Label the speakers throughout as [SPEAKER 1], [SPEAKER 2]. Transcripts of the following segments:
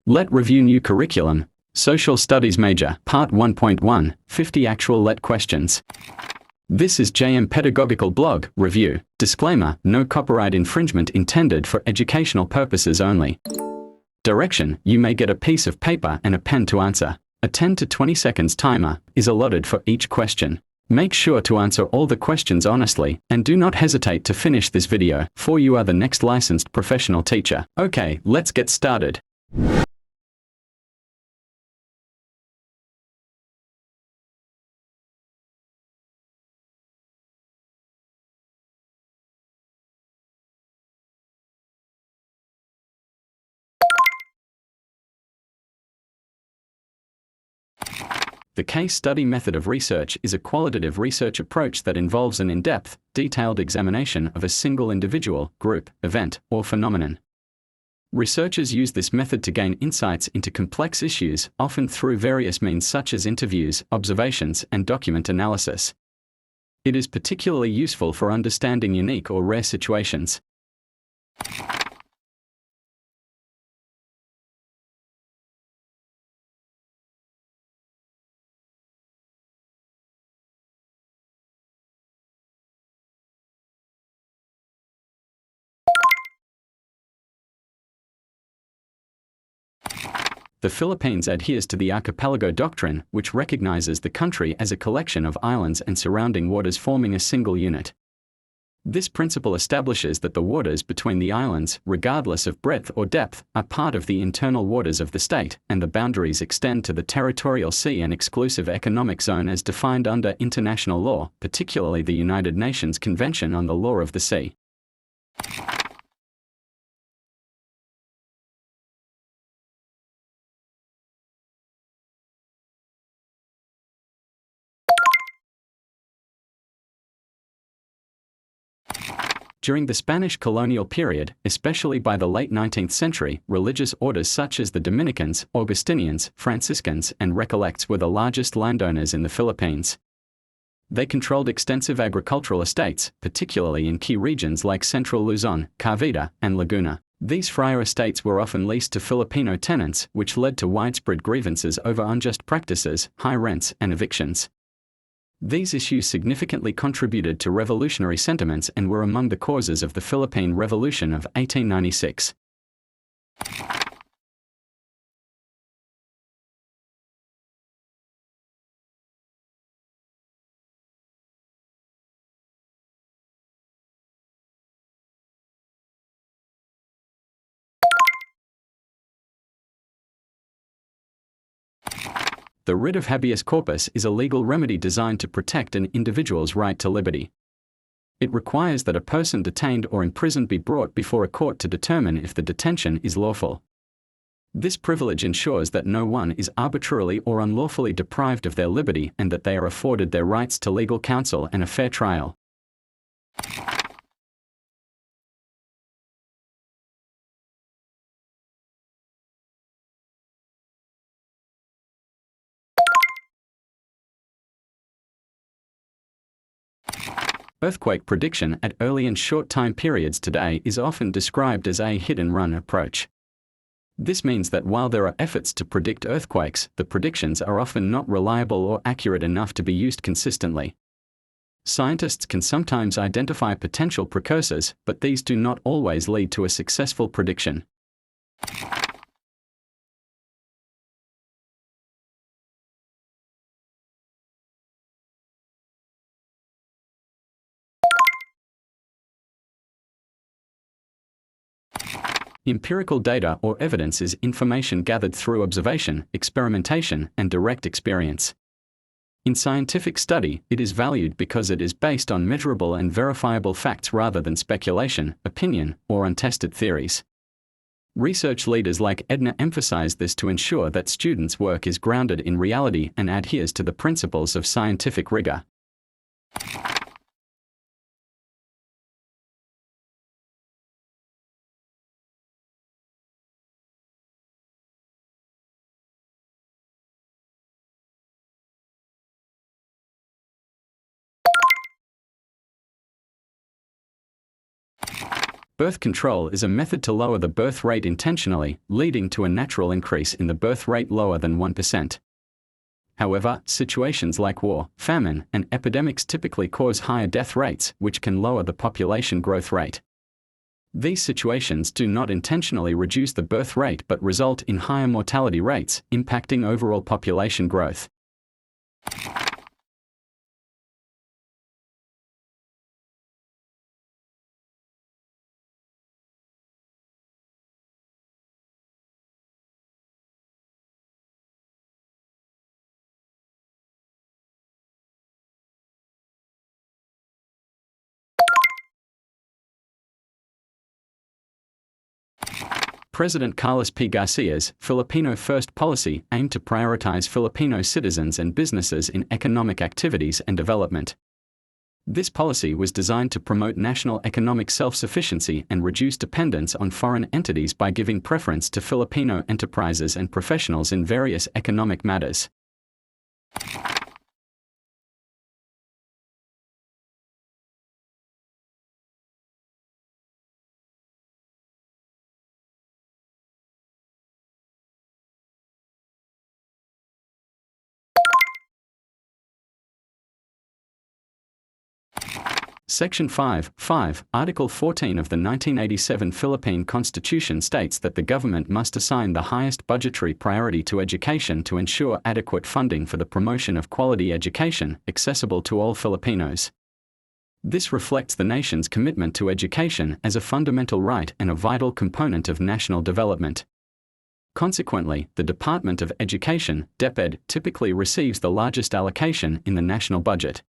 [SPEAKER 1] Let review new curriculum. Social Studies Major, Part 1.1, 50 Actual Let Questions. This is JM Pedagogical Blog Review. Disclaimer, no copyright infringement intended for educational purposes only. Direction, you may get a piece of paper and a pen to answer. A 10 to 20 seconds timer is allotted for each question. Make sure to answer all the questions honestly, and do not hesitate to finish this video, for you are the next licensed professional teacher. Okay, let's get started. The case study method of research is a qualitative research approach that involves an in-depth, detailed examination of a single individual, group, event, or phenomenon. Researchers use this method to gain insights into complex issues, often through various means such as interviews, observations, and document analysis. It is particularly useful for understanding unique or rare situations. The Philippines adheres to the archipelago doctrine, which recognizes the country as a collection of islands and surrounding waters forming a single unit. This principle establishes that the waters between the islands, regardless of breadth or depth, are part of the internal waters of the state, and the boundaries extend to the territorial sea and exclusive economic zone as defined under international law, particularly the United Nations Convention on the Law of the Sea. During the Spanish colonial period, especially by the late 19th century, religious orders such as the Dominicans, Augustinians, Franciscans, and Recollects were the largest landowners in the Philippines. They controlled extensive agricultural estates, particularly in key regions like Central Luzon, Cavite, and Laguna. These friar estates were often leased to Filipino tenants, which led to widespread grievances over unjust practices, high rents, and evictions. These issues significantly contributed to revolutionary sentiments and were among the causes of the Philippine Revolution of 1896. The writ of habeas corpus is a legal remedy designed to protect an individual's right to liberty. It requires that a person detained or imprisoned be brought before a court to determine if the detention is lawful. This privilege ensures that no one is arbitrarily or unlawfully deprived of their liberty and that they are afforded their rights to legal counsel and a fair trial. Earthquake prediction at early and short time periods today is often described as a hit-and-run approach. This means that while there are efforts to predict earthquakes, the predictions are often not reliable or accurate enough to be used consistently. Scientists can sometimes identify potential precursors, but these do not always lead to a successful prediction. Empirical data or evidence is information gathered through observation, experimentation, and direct experience. In scientific study, it is valued because it is based on measurable and verifiable facts rather than speculation, opinion, or untested theories. Research leaders like Edna emphasize this to ensure that students' work is grounded in reality and adheres to the principles of scientific rigor. Birth control is a method to lower the birth rate intentionally, leading to a natural increase in the birth rate lower than 1%. However, situations like war, famine, and epidemics typically cause higher death rates, which can lower the population growth rate. These situations do not intentionally reduce the birth rate but result in higher mortality rates, impacting overall population growth. President Carlos P. Garcia's Filipino First policy aimed to prioritize Filipino citizens and businesses in economic activities and development. This policy was designed to promote national economic self-sufficiency and reduce dependence on foreign entities by giving preference to Filipino enterprises and professionals in various economic matters. Section 5, Article 14 of the 1987 Philippine Constitution states that the government must assign the highest budgetary priority to education to ensure adequate funding for the promotion of quality education accessible to all Filipinos. This reflects the nation's commitment to education as a fundamental right and a vital component of national development. Consequently, the Department of Education, DepEd, typically receives the largest allocation in the national budget.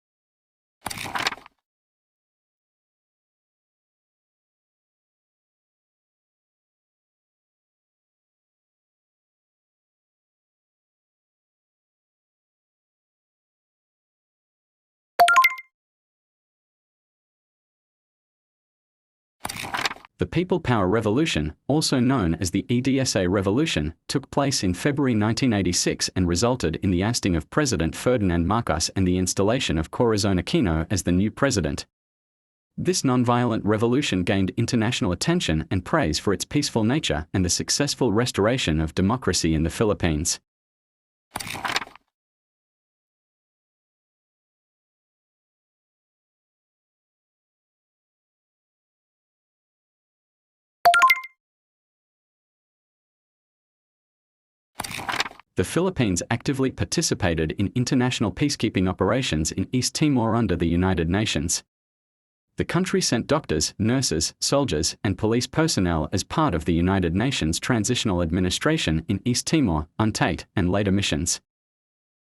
[SPEAKER 1] The People Power Revolution, also known as the EDSA Revolution, took place in February 1986 and resulted in the ousting of President Ferdinand Marcos and the installation of Corazon Aquino as the new president. This nonviolent revolution gained international attention and praise for its peaceful nature and the successful restoration of democracy in the Philippines. The Philippines actively participated in international peacekeeping operations in East Timor under the United Nations. The country sent doctors, nurses, soldiers, and police personnel as part of the United Nations Transitional Administration in East Timor, UNTAID, and later missions.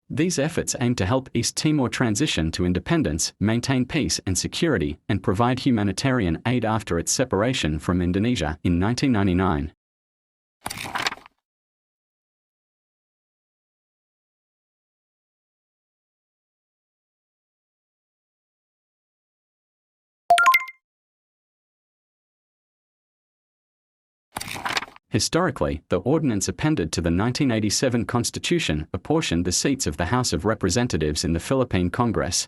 [SPEAKER 1] These efforts aim to help East Timor transition to independence, maintain peace and security, and provide humanitarian aid after its separation from Indonesia in 1999. Historically, the ordinance appended to the 1987 Constitution apportioned the seats of the House of Representatives in the Philippine Congress.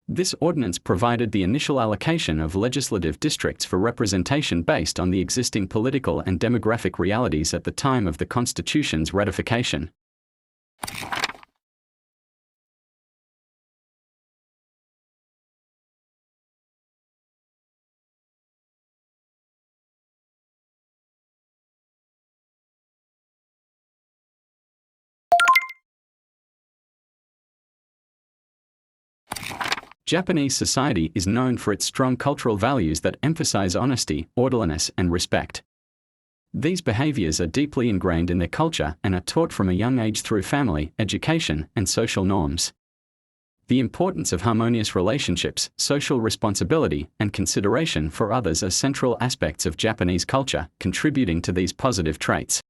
[SPEAKER 1] This ordinance provided the initial allocation of legislative districts for representation based on the existing political and demographic realities at the time of the Constitution's ratification. Japanese society is known for its strong cultural values that emphasize honesty, orderliness, and respect. These behaviors are deeply ingrained in their culture and are taught from a young age through family, education, and social norms. The importance of harmonious relationships, social responsibility, and consideration for others are central aspects of Japanese culture, contributing to these positive traits.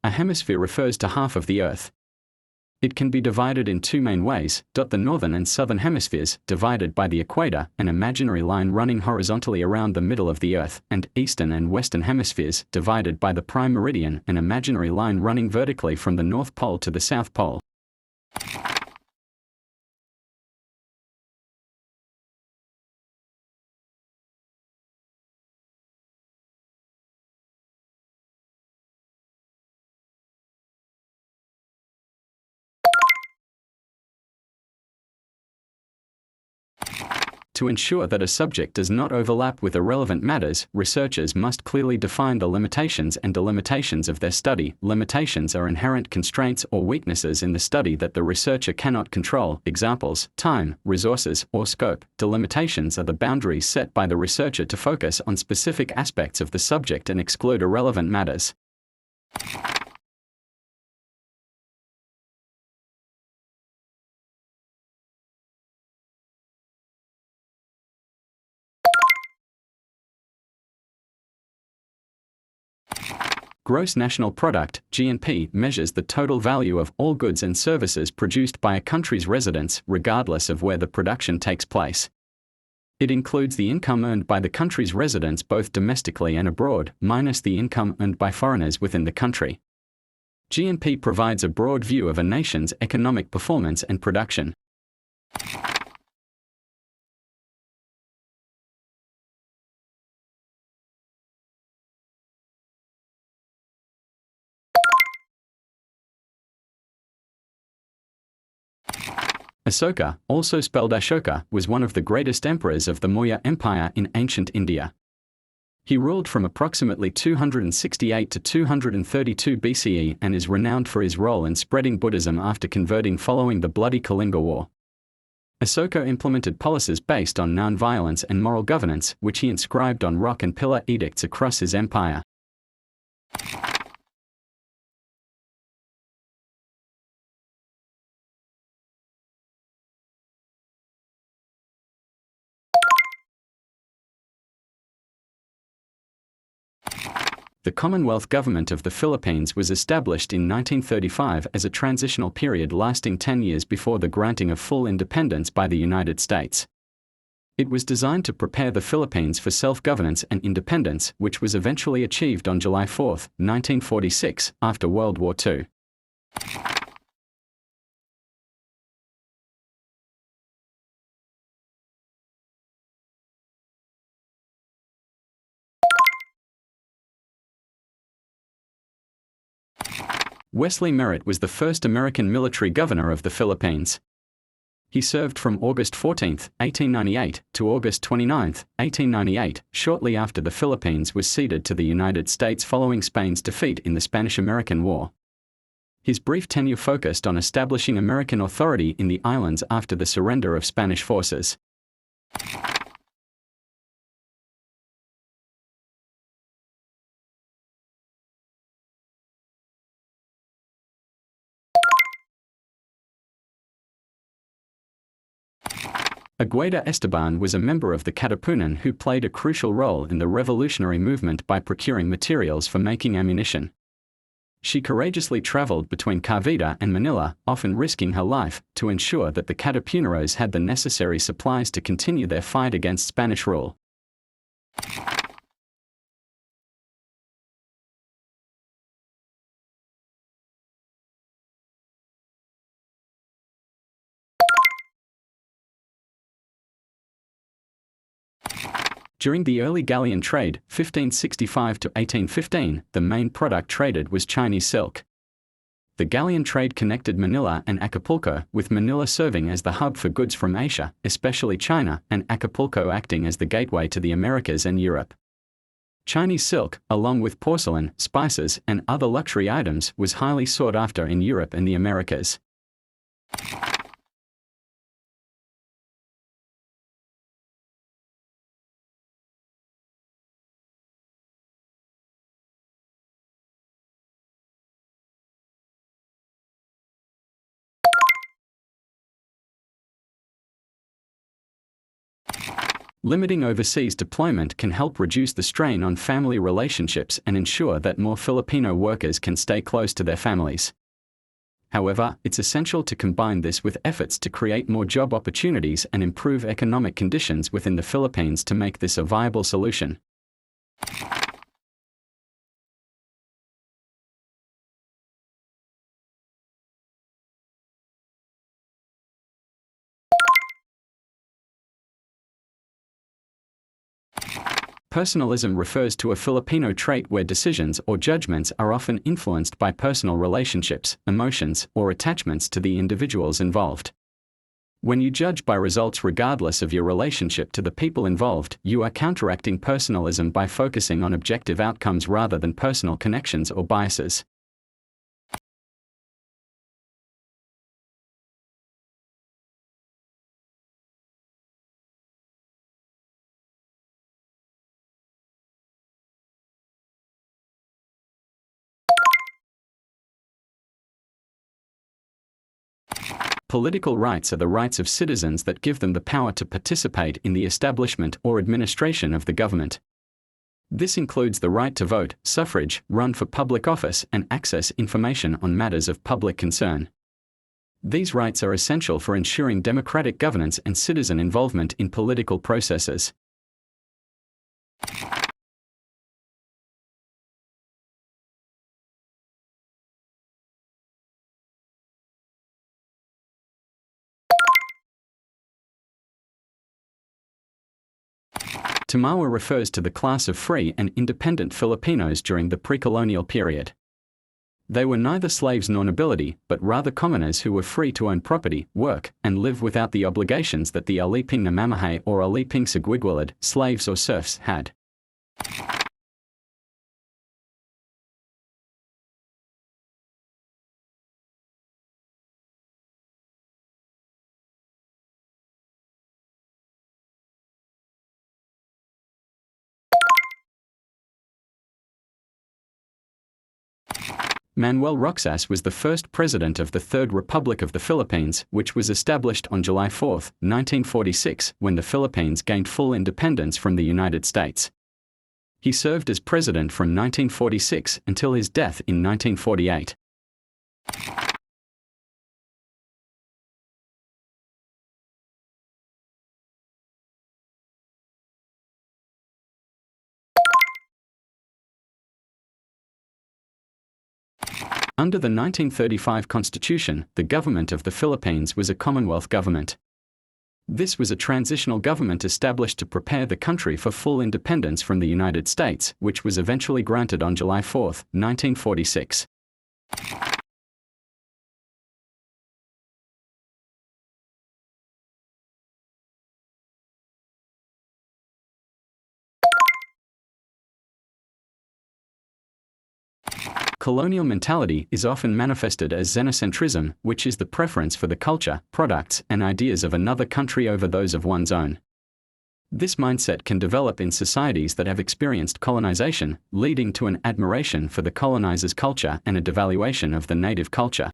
[SPEAKER 1] A hemisphere refers to half of the Earth. It can be divided in two main ways: the northern and southern hemispheres, divided by the equator, an imaginary line running horizontally around the middle of the Earth, and eastern and western hemispheres, divided by the prime meridian, an imaginary line running vertically from the North Pole to the South Pole. To ensure that a subject does not overlap with irrelevant matters, researchers must clearly define the limitations and delimitations of their study. Limitations are inherent constraints or weaknesses in the study that the researcher cannot control. Examples: time, resources, or scope. Delimitations are the boundaries set by the researcher to focus on specific aspects of the subject and exclude irrelevant matters. Gross national product, GNP, measures the total value of all goods and services produced by a country's residents, regardless of where the production takes place. It includes the income earned by the country's residents both domestically and abroad, minus the income earned by foreigners within the country. GNP provides a broad view of a nation's economic performance and production. Asoka, also spelled Ashoka, was one of the greatest emperors of the Maurya Empire in ancient India. He ruled from approximately 268 to 232 BCE and is renowned for his role in spreading Buddhism after converting following the bloody Kalinga War. Asoka implemented policies based on non-violence and moral governance, which he inscribed on rock and pillar edicts across his empire. The Commonwealth Government of the Philippines was established in 1935 as a transitional period lasting 10 years before the granting of full independence by the United States. It was designed to prepare the Philippines for self-governance and independence, which was eventually achieved on July 4, 1946, after World War II. Wesley Merritt was the first American military governor of the Philippines. He served from August 14, 1898, to August 29, 1898, shortly after the Philippines was ceded to the United States following Spain's defeat in the Spanish-American War. His brief tenure focused on establishing American authority in the islands after the surrender of Spanish forces. Agueda Esteban was a member of the Katipunan who played a crucial role in the revolutionary movement by procuring materials for making ammunition. She courageously traveled between Cavite and Manila, often risking her life, to ensure that the Katipuneros had the necessary supplies to continue their fight against Spanish rule. During the early galleon trade, 1565 to 1815, the main product traded was Chinese silk. The galleon trade connected Manila and Acapulco, with Manila serving as the hub for goods from Asia, especially China, and Acapulco acting as the gateway to the Americas and Europe. Chinese silk, along with porcelain, spices, and other luxury items, was highly sought after in Europe and the Americas. Limiting overseas deployment can help reduce the strain on family relationships and ensure that more Filipino workers can stay close to their families. However, it's essential to combine this with efforts to create more job opportunities and improve economic conditions within the Philippines to make this a viable solution. Personalism refers to a Filipino trait where decisions or judgments are often influenced by personal relationships, emotions, or attachments to the individuals involved. When you judge by results regardless of your relationship to the people involved, you are counteracting personalism by focusing on objective outcomes rather than personal connections or biases. Political rights are the rights of citizens that give them the power to participate in the establishment or administration of the government. This includes the right to vote, suffrage, run for public office, and access information on matters of public concern. These rights are essential for ensuring democratic governance and citizen involvement in political processes. Tumawa refers to the class of free and independent Filipinos during the pre-colonial period. They were neither slaves nor nobility, but rather commoners who were free to own property, work, and live without the obligations that the aliping namamahay or aliping sagwigwalad, slaves or serfs, had. Manuel Roxas was the first president of the Third Republic of the Philippines, which was established on July 4, 1946, when the Philippines gained full independence from the United States. He served as president from 1946 until his death in 1948. Under the 1935 Constitution, the government of the Philippines was a Commonwealth government. This was a transitional government established to prepare the country for full independence from the United States, which was eventually granted on July 4, 1946. Colonial mentality is often manifested as xenocentrism, which is the preference for the culture, products, and ideas of another country over those of one's own. This mindset can develop in societies that have experienced colonization, leading to an admiration for the colonizer's culture and a devaluation of the native culture.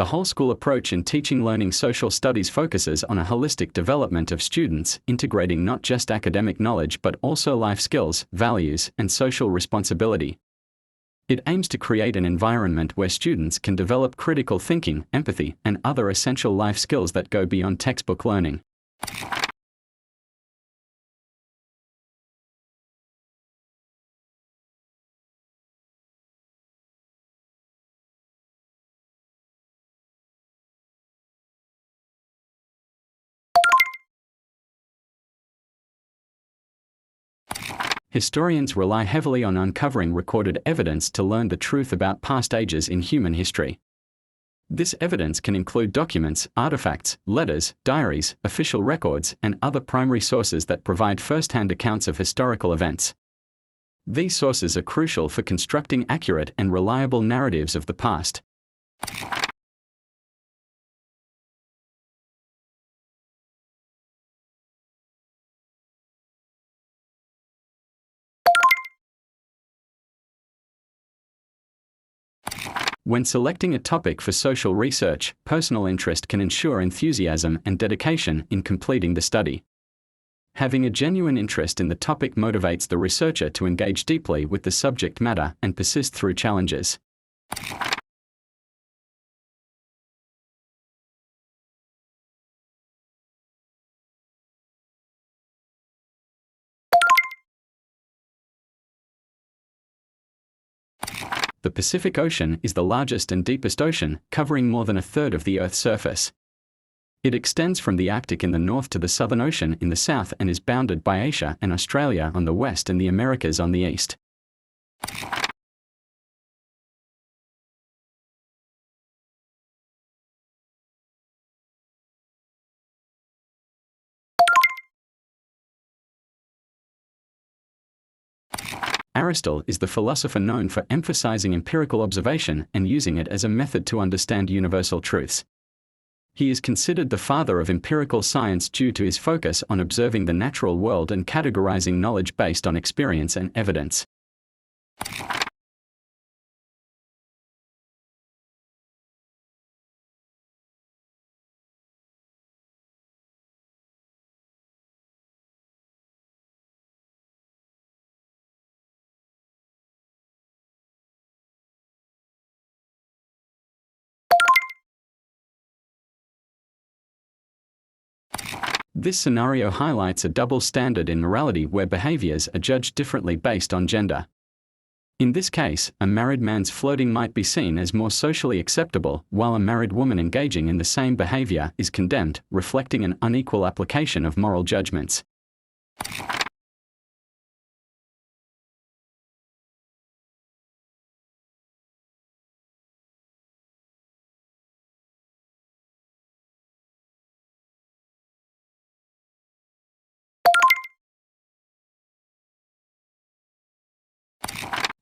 [SPEAKER 1] The whole school approach in teaching learning social studies focuses on a holistic development of students, integrating not just academic knowledge but also life skills, values, and social responsibility. It aims to create an environment where students can develop critical thinking, empathy, and other essential life skills that go beyond textbook learning. Historians rely heavily on uncovering recorded evidence to learn the truth about past ages in human history. This evidence can include documents, artifacts, letters, diaries, official records, and other primary sources that provide first-hand accounts of historical events. These sources are crucial for constructing accurate and reliable narratives of the past. When selecting a topic for social research, personal interest can ensure enthusiasm and dedication in completing the study. Having a genuine interest in the topic motivates the researcher to engage deeply with the subject matter and persist through challenges. The Pacific Ocean is the largest and deepest ocean, covering more than a third of the Earth's surface. It extends from the Arctic in the north to the Southern Ocean in the south and is bounded by Asia and Australia on the west and the Americas on the east. Aristotle is the philosopher known for emphasizing empirical observation and using it as a method to understand universal truths. He is considered the father of empirical science due to his focus on observing the natural world and categorizing knowledge based on experience and evidence. This scenario highlights a double standard in morality where behaviors are judged differently based on gender. In this case, a married man's flirting might be seen as more socially acceptable, while a married woman engaging in the same behavior is condemned, reflecting an unequal application of moral judgments.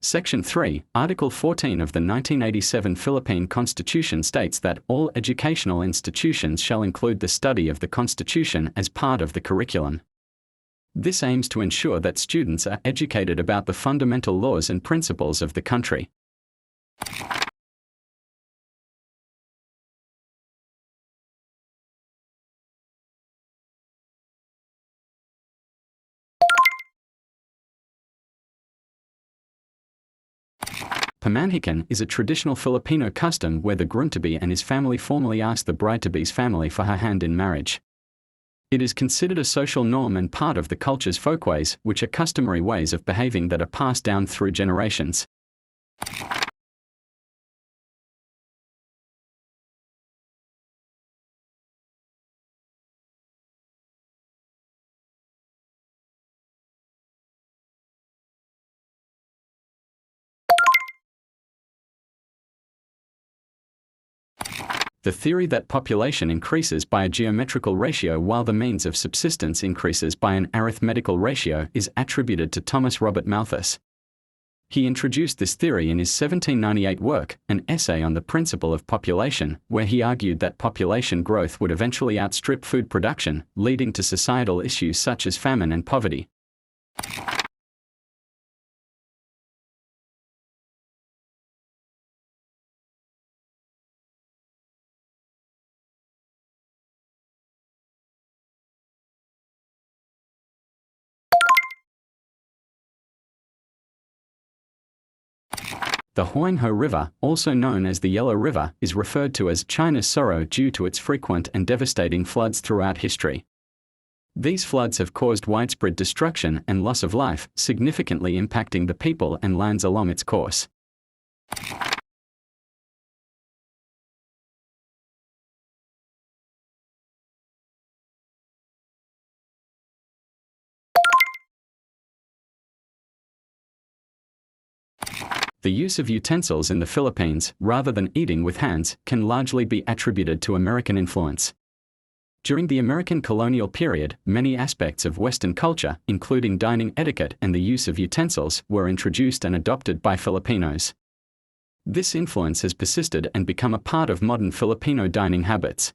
[SPEAKER 1] Section 3, Article 14 of the 1987 Philippine Constitution states that all educational institutions shall include the study of the Constitution as part of the curriculum. This aims to ensure that students are educated about the fundamental laws and principles of the country. Pamanhikan is a traditional Filipino custom where the groom-to-be and his family formally ask the bride-to-be's family for her hand in marriage. It is considered a social norm and part of the culture's folkways, which are customary ways of behaving that are passed down through generations. The theory that population increases by a geometrical ratio while the means of subsistence increases by an arithmetical ratio is attributed to Thomas Robert Malthus. He introduced this theory in his 1798 work, An Essay on the Principle of Population, where he argued that population growth would eventually outstrip food production, leading to societal issues such as famine and poverty. The Huanghe River, also known as the Yellow River, is referred to as China's sorrow due to its frequent and devastating floods throughout history. These floods have caused widespread destruction and loss of life, significantly impacting the people and lands along its course. The use of utensils in the Philippines, rather than eating with hands, can largely be attributed to American influence. During the American colonial period, many aspects of Western culture, including dining etiquette and the use of utensils, were introduced and adopted by Filipinos. This influence has persisted and become a part of modern Filipino dining habits.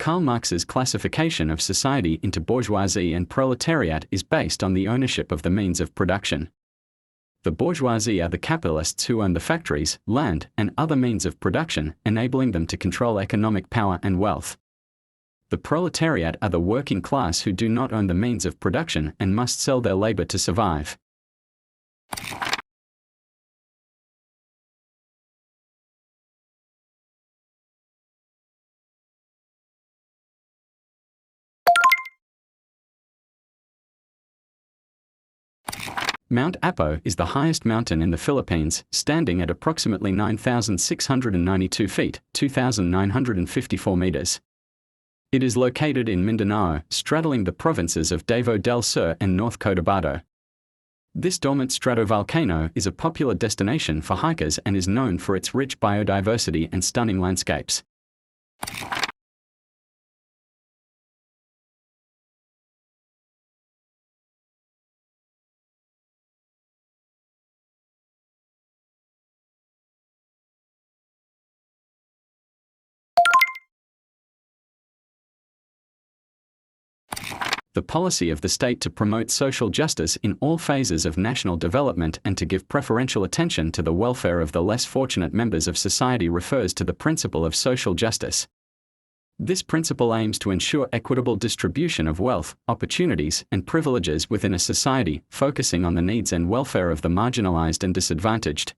[SPEAKER 1] Karl Marx's classification of society into bourgeoisie and proletariat is based on the ownership of the means of production. The bourgeoisie are the capitalists who own the factories, land, and other means of production, enabling them to control economic power and wealth. The proletariat are the working class who do not own the means of production and must sell their labor to survive. Mount Apo is the highest mountain in the Philippines, standing at approximately 9,692 feet, 2,954 meters. It is located in Mindanao, straddling the provinces of Davao del Sur and North Cotabato. This dormant stratovolcano is a popular destination for hikers and is known for its rich biodiversity and stunning landscapes. The policy of the state to promote social justice in all phases of national development and to give preferential attention to the welfare of the less fortunate members of society refers to the principle of social justice. This principle aims to ensure equitable distribution of wealth, opportunities, and privileges within a society, focusing on the needs and welfare of the marginalized and disadvantaged.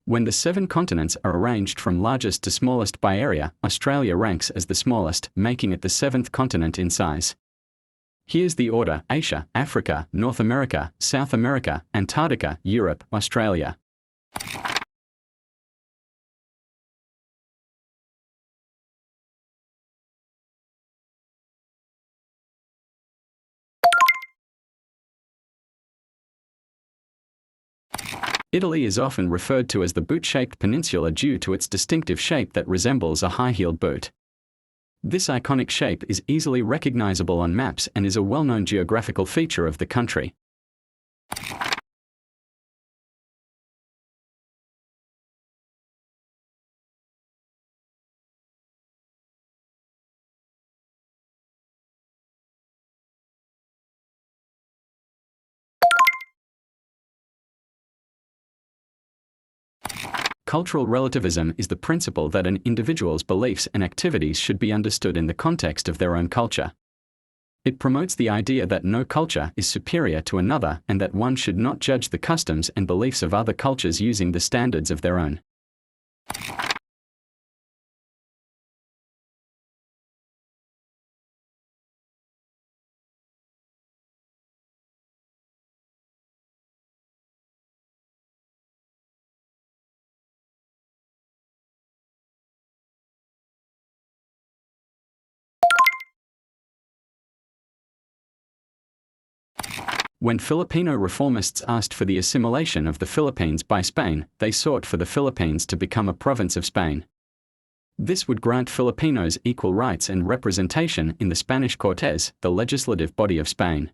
[SPEAKER 1] When the 7 continents are arranged from largest to smallest by area, Australia ranks as the smallest, making it the 7th continent in size. Here's the order: Asia, Africa, North America, South America, Antarctica, Europe, Australia. Italy is often referred to as the boot-shaped peninsula due to its distinctive shape that resembles a high-heeled boot. This iconic shape is easily recognizable on maps and is a well-known geographical feature of the country. Cultural relativism is the principle that an individual's beliefs and activities should be understood in the context of their own culture. It promotes the idea that no culture is superior to another and that one should not judge the customs and beliefs of other cultures using the standards of their own. When Filipino reformists asked for the assimilation of the Philippines by Spain, they sought for the Philippines to become a province of Spain. This would grant Filipinos equal rights and representation in the Spanish Cortes, the legislative body of Spain.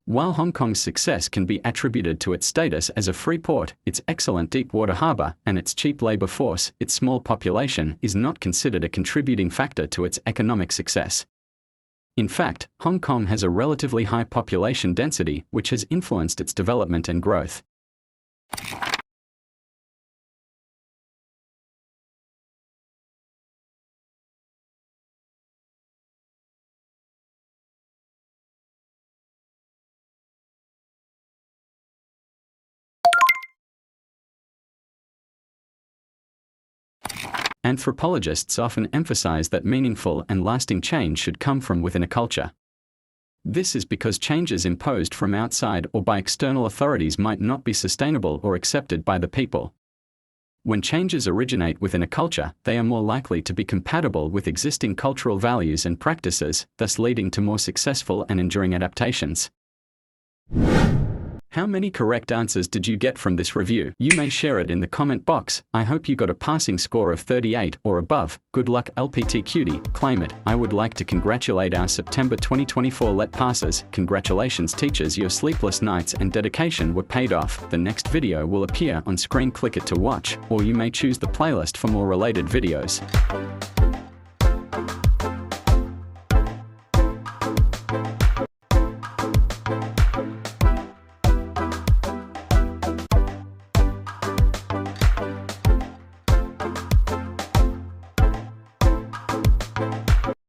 [SPEAKER 1] While Hong Kong's success can be attributed to its status as a free port, its excellent deep-water harbour, and its cheap labour force, its small population is not considered a contributing factor to its economic success. In fact, Hong Kong has a relatively high population density, which has influenced its development and growth. Anthropologists often emphasize that meaningful and lasting change should come from within a culture. This is because changes imposed from outside or by external authorities might not be sustainable or accepted by the people. When changes originate within a culture, they are more likely to be compatible with existing cultural values and practices, thus leading to more successful and enduring adaptations. How many correct answers did you get from this review? You may share it in the comment box. I hope you got a passing score of 38 or above. Good luck, LPTQT, claim it. I would like to congratulate our September 2024 LET passers. Congratulations teachers, your sleepless nights and dedication were paid off. The next video will appear on screen, click it to watch, or you may choose the playlist for more related videos.